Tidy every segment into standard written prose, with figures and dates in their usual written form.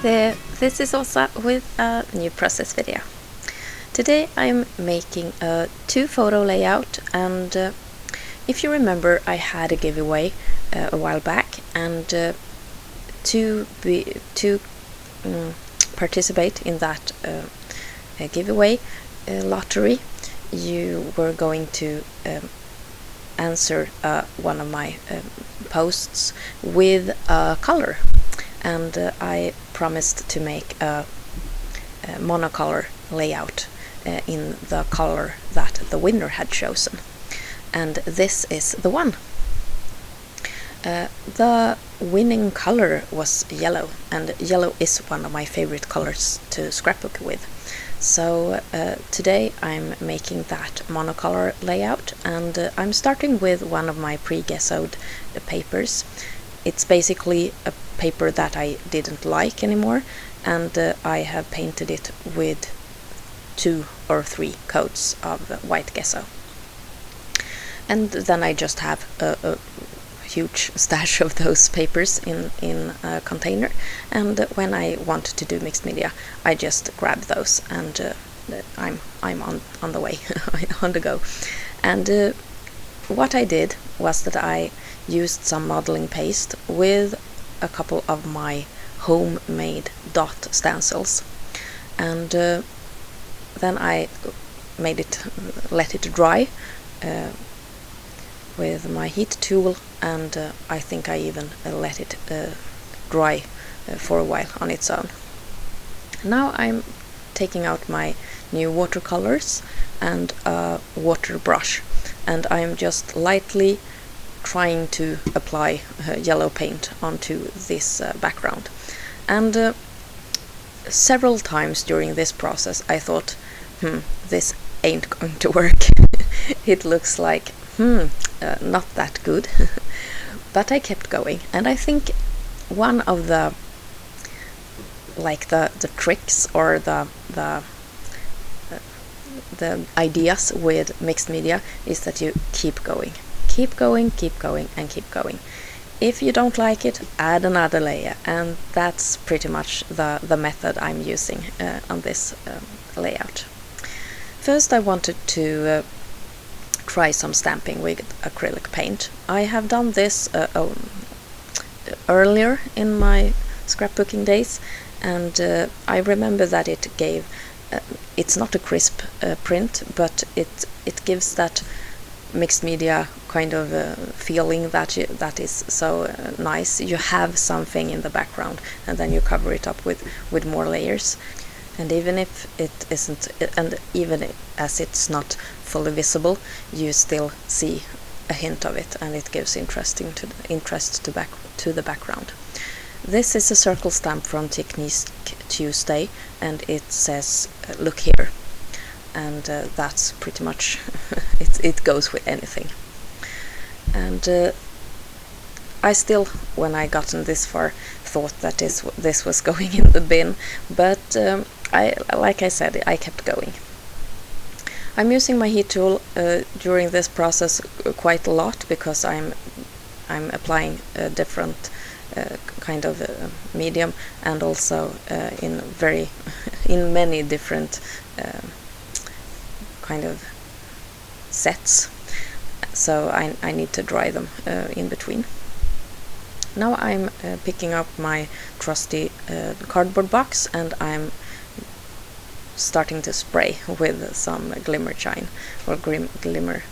there, this is Åsa with a new process video. Today I'm making a 2-photo layout, and if you remember, I had a giveaway a while back, and to participate in that giveaway lottery, you were going to answer one of my posts with a color, and I promised to make a monocolor layout in the color that the winner had chosen, and this is the one. The winning color was yellow, and yellow is one of my favorite colors to scrapbook with. So today I'm making that monocolor layout, and I'm starting with one of my pre-gessoed papers. It's basically a paper that I didn't like anymore, and I have painted it with 2 or 3 coats of white gesso. And then I just have a huge stash of those papers in a container, and when I want to do mixed media, I just grab those, and I'm on the way, on the go. And what I did was that I used some modeling paste with a couple of my homemade dot stencils, and then I let it dry with my heat tool, and I think I even let it dry for a while on its own. Now I'm taking out my new watercolors and a water brush, and I'm just lightly trying to apply yellow paint onto this background. And several times during this process I thought, this ain't going to work. It looks like not that good. But I kept going, and I think one of the tricks or the ideas with mixed media is that you keep going, and keep going. If you don't like it, add another layer, and that's pretty much the method I'm using on this layout. First, I wanted to try some stamping with acrylic paint. I have done this earlier in my scrapbooking days, and I remember that it gave it's not a crisp print, but it gives that mixed media kind of feeling that is so nice. You have something in the background, and then you cover it up with more layers. And even if it isn't, and even as it's not fully visible, you still see a hint of it, and it gives interest to the background. This is a circle stamp from Technique Tuesday, and it says "Look here," and that's pretty much it goes with anything. And I still, when I gotten this far, thought that this was going in the bin, but like I said, I kept going. I'm using my heat tool during this process quite a lot, because I'm applying a different kind of medium, and also in many different kind of sets, so I need to dry them in between. Now I'm picking up my trusty cardboard box, and I'm starting to spray with some glimmer shine, or glimmer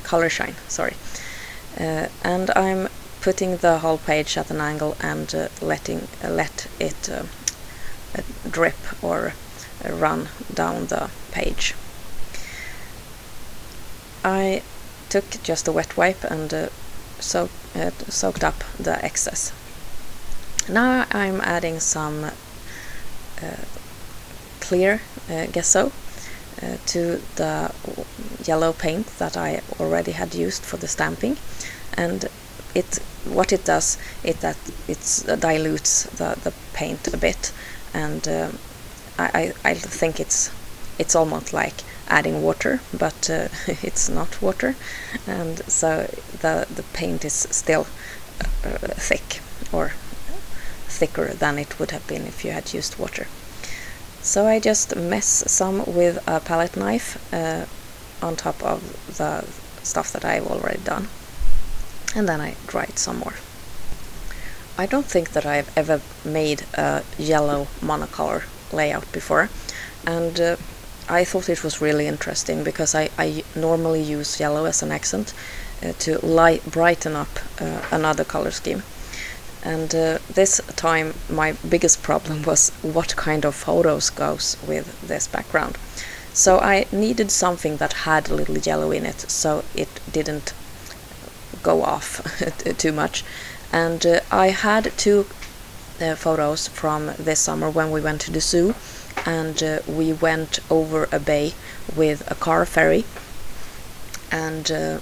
color shine, sorry. And I'm putting the whole page at an angle and let it drip or run down the page. I took just a wet wipe and soaked up the excess. Now I'm adding some clear gesso to the yellow paint that I already had used for the stamping, and what it does is that it dilutes the paint a bit, and I think it's almost like adding water, but it's not water, and so the paint is still thick, or thicker than it would have been if you had used water. So I just mess some with a palette knife on top of the stuff that I've already done, and then I dry it some more. I don't think that I've ever made a yellow monocolor layout before, and I thought it was really interesting because I normally use yellow as an accent to brighten up another color scheme. And this time my biggest problem was what kind of photos goes with this background. So I needed something that had a little yellow in it, so it didn't go off too much. And I had two photos from this summer when we went to the zoo, and we went over a bay with a car ferry, and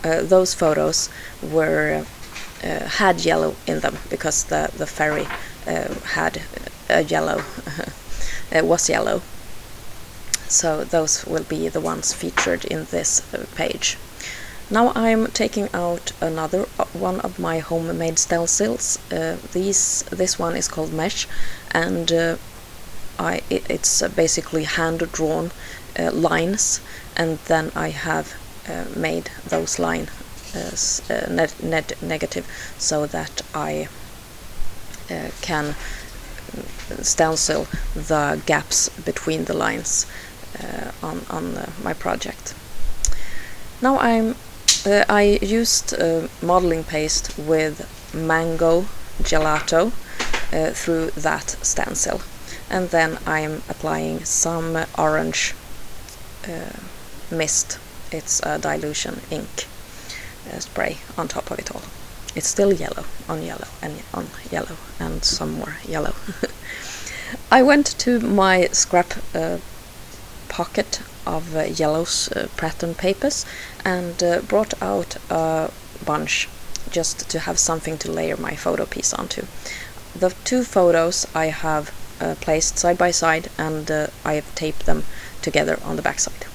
those photos were had yellow in them because the ferry had a yellow was yellow. So those will be the ones featured in this page. Now I'm taking out another one of my homemade stencils. This one is called Mesh, and it's basically hand-drawn lines, and then I have made those lines negative so that I can stencil the gaps between the lines on my project. Now I used modeling paste with mango gelato through that stencil, and then I'm applying some orange mist. It's a dilution ink spray on top of it all. It's still yellow on yellow and on yellow and some more yellow. I went to my scrap pocket of yellow pattern papers and brought out a bunch just to have something to layer my photo piece onto. The two photos I have placed side by side, and I have taped them together on the back side.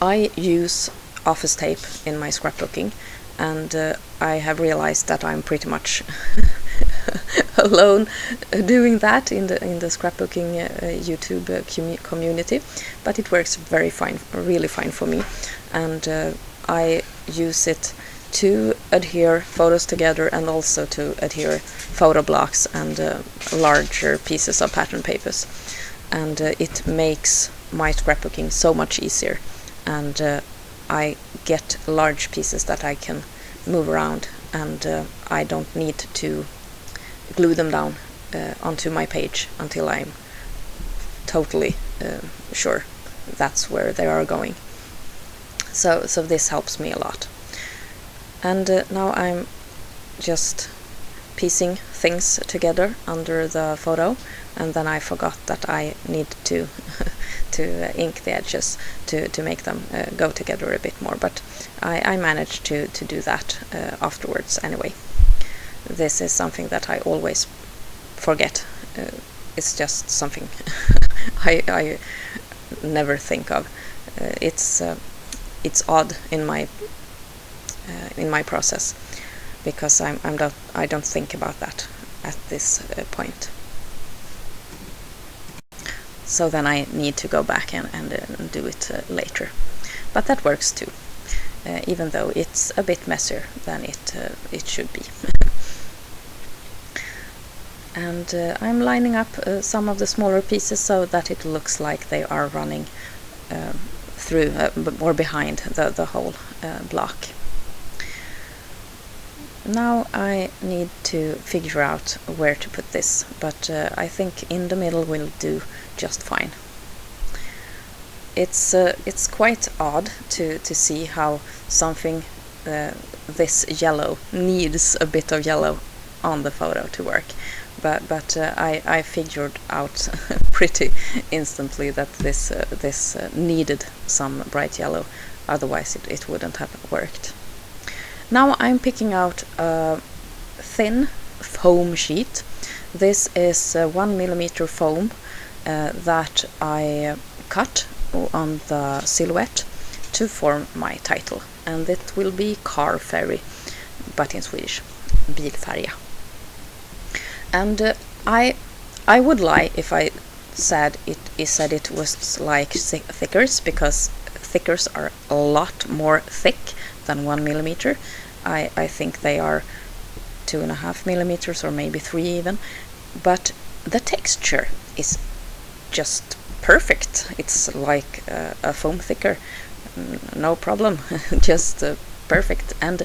I use office tape in my scrapbooking, and I have realized that I'm pretty much alone doing that in the scrapbooking YouTube community, but it works very fine, really fine for me, and I use it to adhere photos together and also to adhere photo blocks and larger pieces of pattern papers, and it makes my scrapbooking so much easier, and I get large pieces that I can move around, and I don't need to glue them down onto my page until I'm totally sure that's where they are going. So this helps me a lot. And now I'm just piecing things together under the photo, and then I forgot that I need to ink the edges to make them go together a bit more, but I managed to do that afterwards anyway. This is something that I always forget. It's just something I never think of. It's odd in my process, because I don't think about that at this point. So then I need to go back and do it later. But that works too, even though it's a bit messier than it should be. And I'm lining up some of the smaller pieces so that it looks like they are running through or behind the whole block. Now I need to figure out where to put this, but I think in the middle will do just fine. It's quite odd to see how something this yellow needs a bit of yellow on the photo to work, but I figured out pretty instantly that this needed some bright yellow, otherwise it wouldn't have worked. Now I'm picking out a thin foam sheet. This is 1 millimeter foam that I cut on the silhouette to form my title, and it will be Car Ferry, but in Swedish, Bilfärja. And I would lie if I said it was like thickers, because thickers are a lot more thick than 1 millimeter. I think they are 2.5 millimeters or maybe 3 even, but the texture is just perfect. It's like a foam thicker, no problem, just perfect. And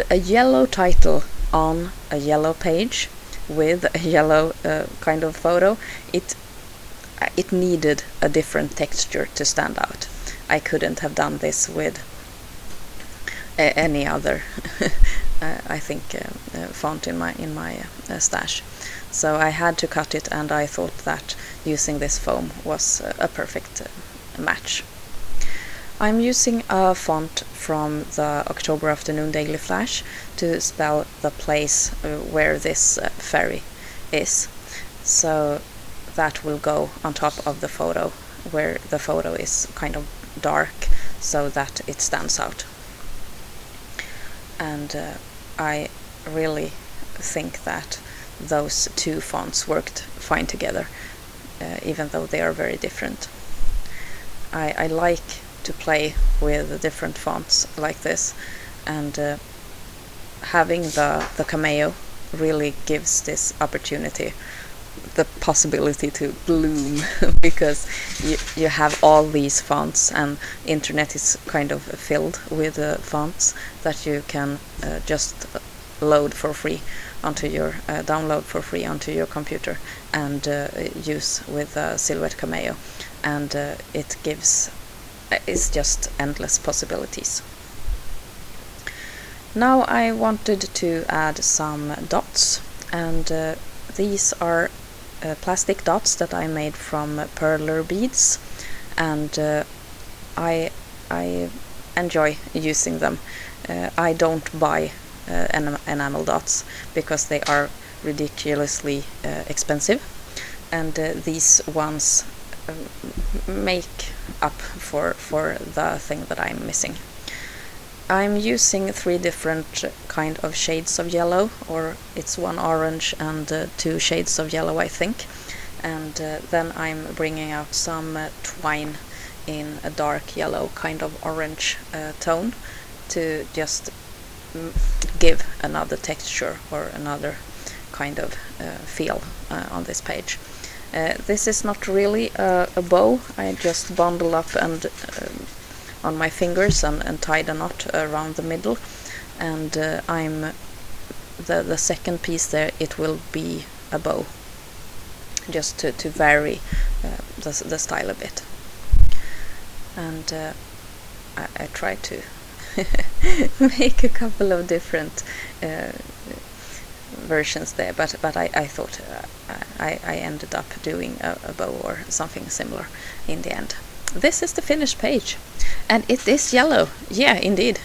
a yellow title on a yellow page with a yellow kind of photo, it needed a different texture to stand out. I couldn't have done this with any other I think font in my stash. So I had to cut it, and I thought that using this foam was a perfect match. I'm using a font from the October Afternoon Daily Flash to spell the place where this ferry is. So that will go on top of the photo, where the photo is kind of dark, so that it stands out. And I really think that those two fonts worked fine together, even though they are very different. I like to play with different fonts like this, and having the cameo really gives this opportunity the possibility to bloom because you have all these fonts, and internet is kind of filled with fonts that you can just load for free onto your download for free onto your computer and use with Silhouette Cameo, and it gives it's just endless possibilities. Now I wanted to add some dots, and these are plastic dots that I made from perler beads, and I enjoy using them. I don't buy enamel dots because they are ridiculously expensive, and these ones make up for the thing that I'm missing. I'm using 3 different kind of shades of yellow, or it's 1 orange and 2 shades of yellow, I think. And then I'm bringing out some twine in a dark yellow, kind of orange tone, to just give another texture or another kind of feel on this page. This is not really a bow. I just bundle up and on my fingers and tied a knot around the middle, and I'm the second piece there, it will be a bow, just to vary the style a bit. And I try to make a couple of different versions there, but I thought I ended up doing a bow or something similar in the end. This is the finished page, and it is yellow. Yeah, indeed,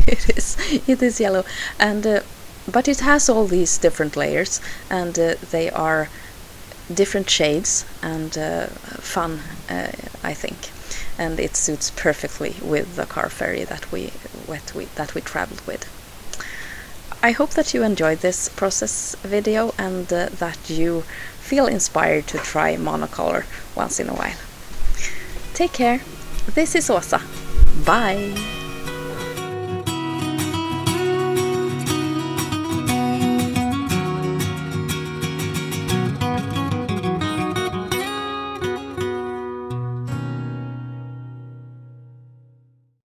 it is yellow, and but it has all these different layers, and they are different shades and fun, I think, and it suits perfectly with the car ferry that we traveled with. I hope that you enjoyed this process video, and that you feel inspired to try monocolor once in a while. Take care. This is Åsa. Bye.